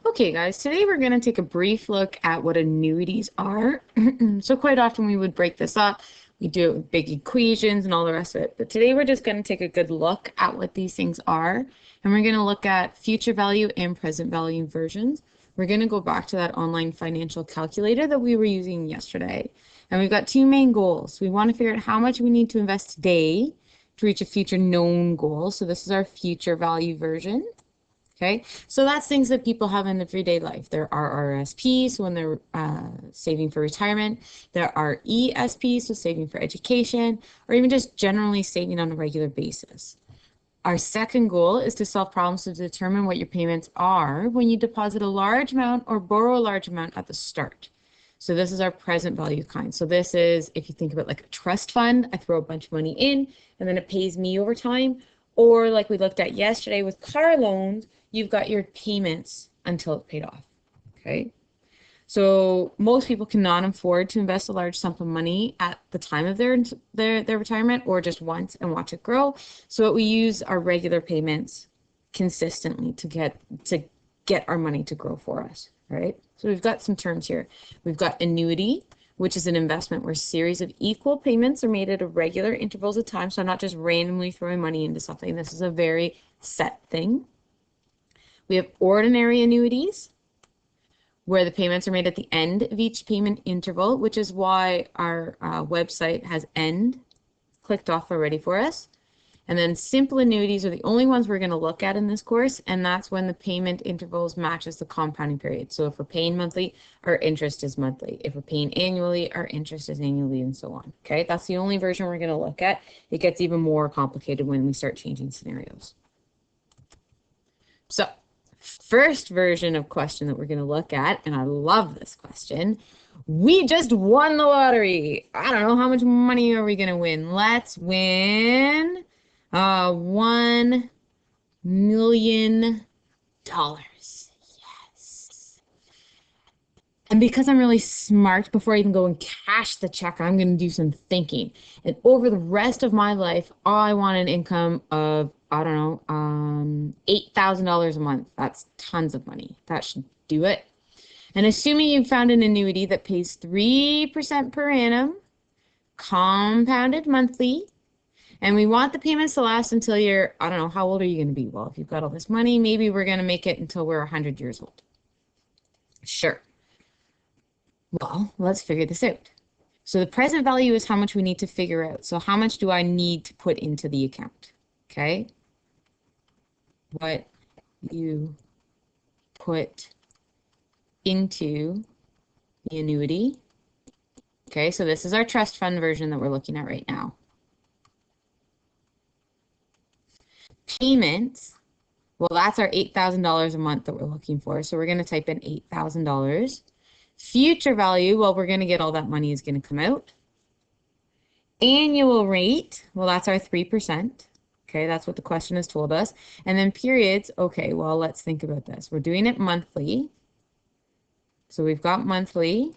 Okay, guys, today we're going to take a brief look at what annuities are. So quite often we would break this up. We do it with big equations and all the rest of it. But today we're just going to take a good look at what these things are. And we're going to look at future value and present value versions. We're going to go back to that online financial calculator that we were using yesterday. And we've got two main goals. We want to figure out how much we need to invest today to reach a future known goal. So this is our future value version. Okay, so that's things that people have in everyday life. There are RSPs when they're saving for retirement. There are ESPs, so saving for education, or even just generally saving on a regular basis. Our second goal is to solve problems to determine what your payments are when you deposit a large amount or borrow a large amount at the start. So this is our present value kind. So this is, if you think about like a trust fund, I throw a bunch of money in and then it pays me over time. Or like we looked at yesterday with car loans, you've got your payments until it's paid off. Okay. So most people cannot afford to invest a large sum of money at the time of their retirement or just once and watch it grow. So we use our regular payments consistently to get our money to grow for us, right? So we've got some terms here. We've got annuity, which is an investment where a series of equal payments are made at irregular intervals of time. So I'm not just randomly throwing money into something. This is a very set thing. We have ordinary annuities, where the payments are made at the end of each payment interval, which is why our website has end clicked off already for us. And then simple annuities are the only ones we're going to look at in this course, and that's when the payment intervals matches the compounding period. So if we're paying monthly, our interest is monthly. If we're paying annually, our interest is annually, and so on. Okay, that's the only version we're going to look at. It gets even more complicated when we start changing scenarios. So first version of question that we're going to look at, and I love this question. We just won the lottery. I don't know, how much money are we going to win? Let's win $1 million. Yes. And because I'm really smart, before I even go and cash the check, I'm going to do some thinking. And over the rest of my life, I want an income of, I don't know, $8,000 a month. That's tons of money. That should do it. And assuming you found an annuity that pays 3% per annum, compounded monthly, and we want the payments to last until you're, I don't know, how old are you going to be? Well, if you've got all this money, maybe we're going to make it until we're 100 years old. Sure. Well, let's figure this out. So the present value is how much we need to figure out. So how much do I need to put into the account? Okay. What you put into the annuity. Okay, so this is our trust fund version that we're looking at right now. Payments, well, that's our $8,000 a month that we're looking for. So we're going to type in $8,000. Future value, well, we're going to get all that money is going to come out. Annual rate, well, that's our 3%. Okay, that's what the question has told us. And then periods, okay, well, let's think about this. We're doing it monthly. So we've got monthly.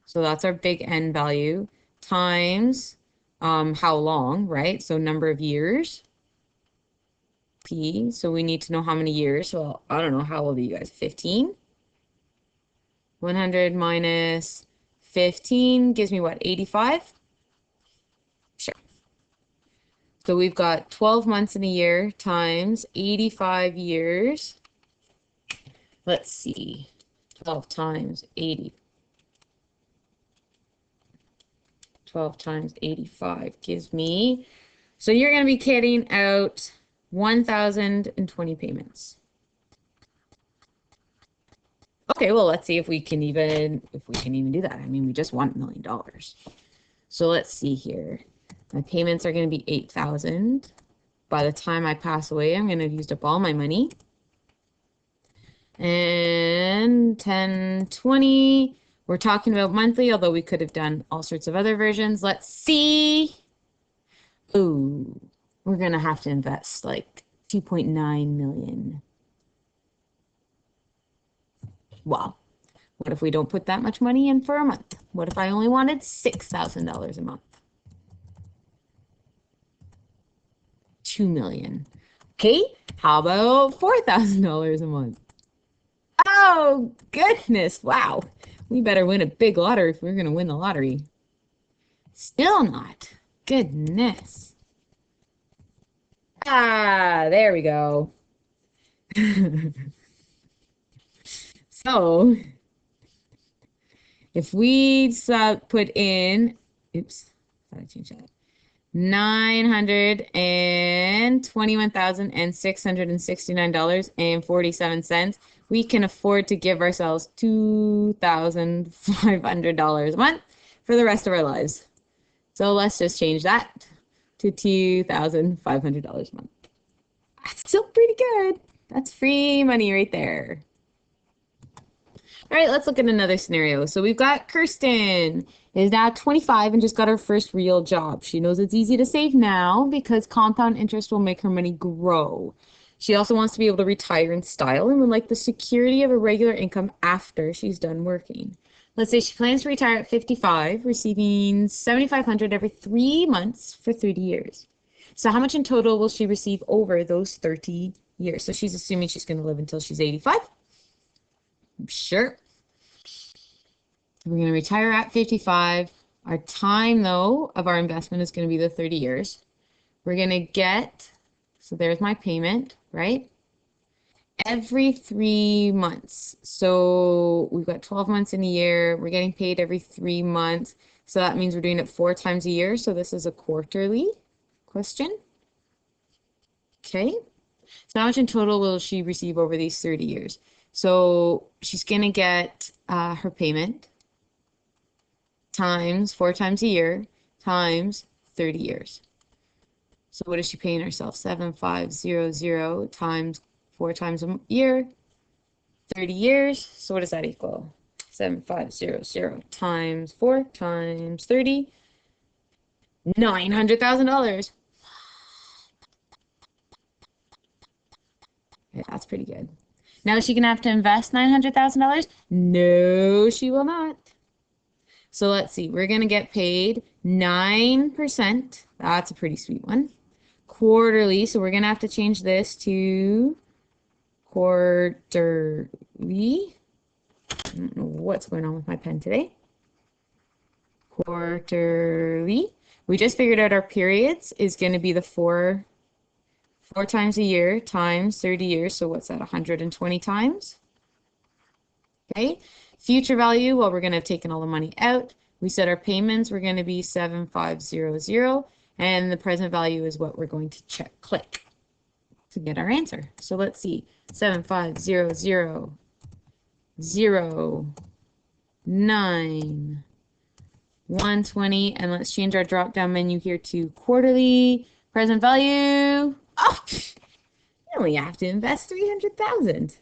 So that's our big N value times how long, right? So number of years. P, so we need to know how many years. So I don't know, how old are you guys? 15? 100 minus 15 gives me what, 85? Sure. So we've got 12 months in a year times 85 years. Let's see, 12 times 80. 12 times 85 gives me, so you're going to be carrying out 1,020 payments. Okay, well, let's see if we can even do that. I mean, we just want $1 million. So let's see here. My payments are going to be 8,000. By the time I pass away, I'm going to have used up all my money. And 10, 20. We're talking about monthly, although we could have done all sorts of other versions. Let's see. Ooh, we're going to have to invest like 2.9 million. Wow. What if we don't put that much money in for a month? What if I only wanted $6,000 a month? 2 million. Okay, how about $4,000 a month? Oh, goodness. Wow. We better win a big lottery if we're going to win the lottery. Still not. Goodness. Ah, there we go. So, if we put in, oops, how did I change that? $921,669.47. We can afford to give ourselves $2,500 a month for the rest of our lives. So let's just change that to $2,500 a month. That's still pretty good. That's free money right there. All right, let's look at another scenario. So we've got Kirsten is now 25 and just got her first real job. She knows it's easy to save now because compound interest will make her money grow. She also wants to be able to retire in style and would like the security of a regular income after she's done working. Let's say she plans to retire at 55, receiving $7,500 every 3 months for 30 years. So how much in total will she receive over those 30 years? So she's assuming she's going to live until she's 85. Sure. We're going to retire at 55. Our time, though, of our investment is going to be the 30 years. We're going to get, so there's my payment, right? Every 3 months. So we've got 12 months in a year. We're getting paid every 3 months. So that means we're doing it 4 times a year. So this is a quarterly question. Okay. So how much in total will she receive over these 30 years? So she's going to get her payment times 4 times a year times 30 years. So what is she paying herself? 7,500 times 4 times a year, 30 years. So what does that equal? 7,500 times 4 times 30, $900,000. Yeah, that's pretty good. Now is she gonna have to invest $900,000? No, she will not. So let's see, we're going to get paid 9%. That's a pretty sweet one. Quarterly, so we're going to have to change this to quarterly. I don't know what's going on with my pen today. Quarterly. We just figured out our periods is going to be the 4 times a year times 30 years. So what's that, 120 times? Okay. Future value, well, we're going to have taken all the money out. We said our payments were going to be 7,500, and the present value is what we're going to click to get our answer. So let's see, 7,500, 0, 9, 120, and let's change our drop-down menu here to quarterly. Present value, oh, we only have to invest 300,000.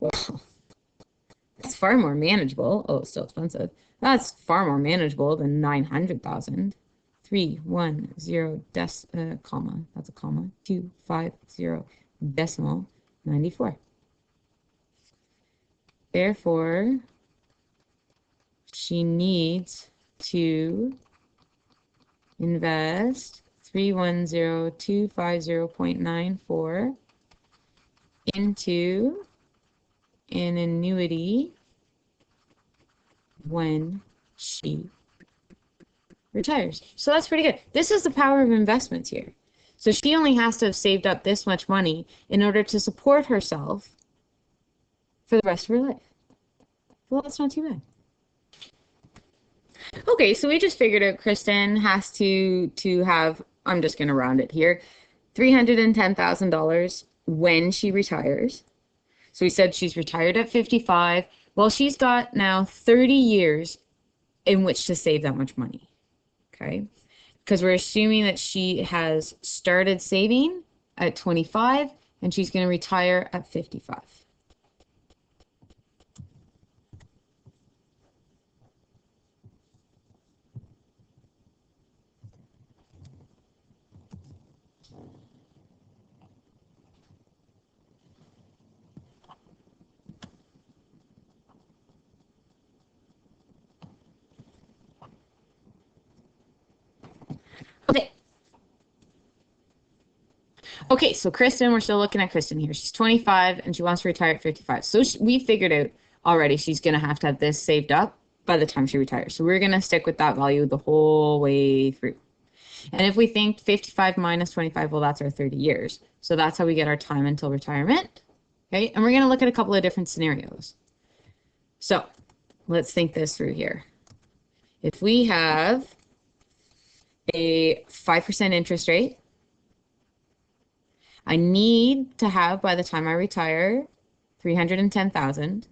Wow. That's far more manageable. Oh, it's still expensive. That's far more manageable than 900,000. 310 comma. That's a comma. 250 decimal 94. Therefore, she needs to invest 310,250.94 into an annuity when she retires. So that's pretty good. This is the power of investments here. So she only has to have saved up this much money in order to support herself for the rest of her life. Well, that's not too bad. Okay, so we just figured out Kristen has to have, I'm just going to round it here, $310,000 when she retires. So we said she's retired at 55. Well, she's got now 30 years in which to save that much money. Okay, because we're assuming that she has started saving at 25 and she's going to retire at 55. Okay, so Kristen, we're still looking at Kristen here. She's 25 and she wants to retire at 55. So we figured out already she's going to have this saved up by the time she retires. So we're going to stick with that value the whole way through. And if we think 55 minus 25, well, that's our 30 years. So that's how we get our time until retirement. Okay, and we're going to look at a couple of different scenarios. So let's think this through here. If we have a 5% interest rate, I need to have, by the time I retire, 310,000.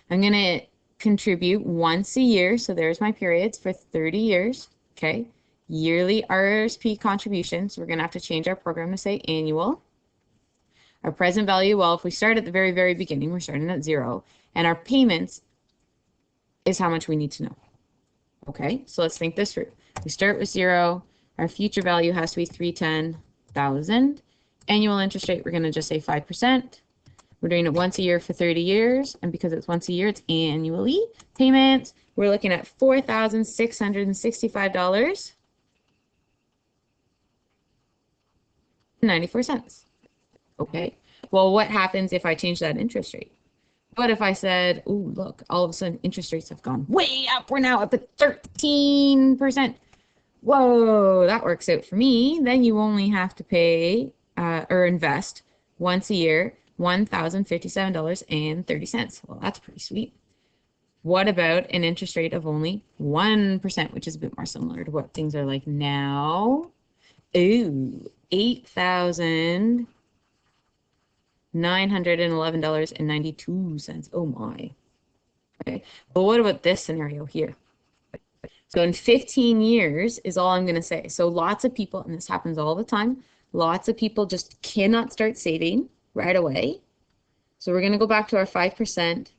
I'm going to contribute once a year. So there's my periods for 30 years. Okay. Yearly RRSP contributions. We're going to have to change our program to say annual. Our present value, well, if we start at the very, very beginning, we're starting at 0. And our payments is how much we need to know. Okay. So let's think this through. We start with 0. Our future value has to be 310,000. Annual interest rate, we're going to just say 5%. We're doing it once a year for 30 years. And because it's once a year, it's annually. Payments, we're looking at $4,665.94. Okay. Well, what happens if I change that interest rate? What if I said, oh, look, all of a sudden interest rates have gone way up. We're now up at 13%. Whoa, that works out for me. Then you only have to pay or invest once a year, $1,057.30. Well, that's pretty sweet. What about an interest rate of only 1%, which is a bit more similar to what things are like now? Ooh, $8,911.92. Oh my. Okay. But what about this scenario here? So in 15 years is all I'm going to say. So lots of people, and this happens all the time, lots of people just cannot start saving right away. So we're going to go back to our 5%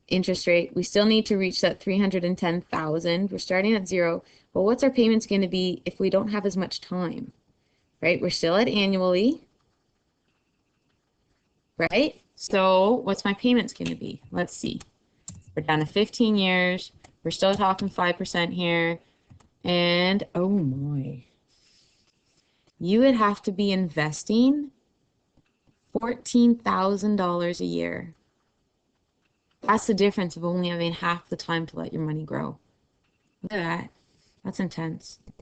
interest rate. We still need to reach that 310,000. We're starting at 0. Well, what's our payments going to be if we don't have as much time? Right? We're still at annually. Right? So what's my payments going to be? Let's see. We're down to 15 years. We're still talking 5% here. And oh my. You would have to be investing $14,000 a year. That's the difference of only having half the time to let your money grow. Look at that. That's intense.